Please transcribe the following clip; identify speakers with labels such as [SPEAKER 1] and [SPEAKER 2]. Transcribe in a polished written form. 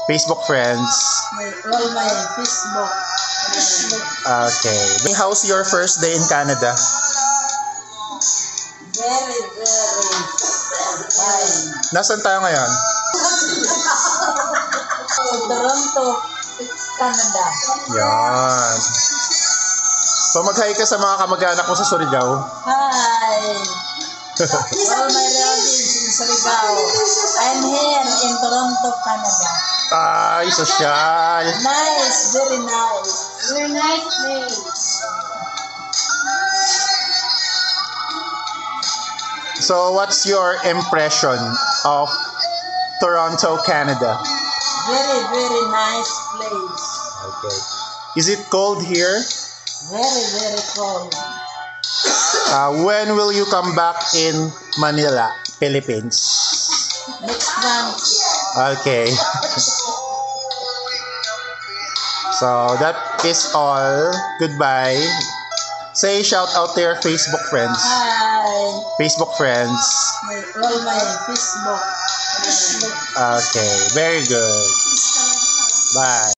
[SPEAKER 1] Facebook friends.
[SPEAKER 2] All my Facebook.
[SPEAKER 1] Okay. How's your first day in Canada?
[SPEAKER 2] Very, very fine.
[SPEAKER 1] Nasaan tayo ngayon?
[SPEAKER 2] Toronto, Canada.
[SPEAKER 1] Yan. So mag-hi ka sa mga kamag-anak mo sa Surigao.
[SPEAKER 2] Hi. All my relatives in Surigao. I'm here in Toronto, Canada.
[SPEAKER 1] Ay, sosyal.
[SPEAKER 2] Nice, very nice. Very nice place.
[SPEAKER 1] So what's your impression of Toronto, Canada?
[SPEAKER 2] Very, very nice place.
[SPEAKER 1] Okay. Is it cold here?
[SPEAKER 2] Very, very cold.
[SPEAKER 1] When will you come back in Manila, Philippines?
[SPEAKER 2] Next month.
[SPEAKER 1] Okay. So that is all. Goodbye. Say shout out to your Facebook friends.
[SPEAKER 2] Hi.
[SPEAKER 1] Facebook friends.
[SPEAKER 2] All my Facebook.
[SPEAKER 1] Okay. Very good. Bye.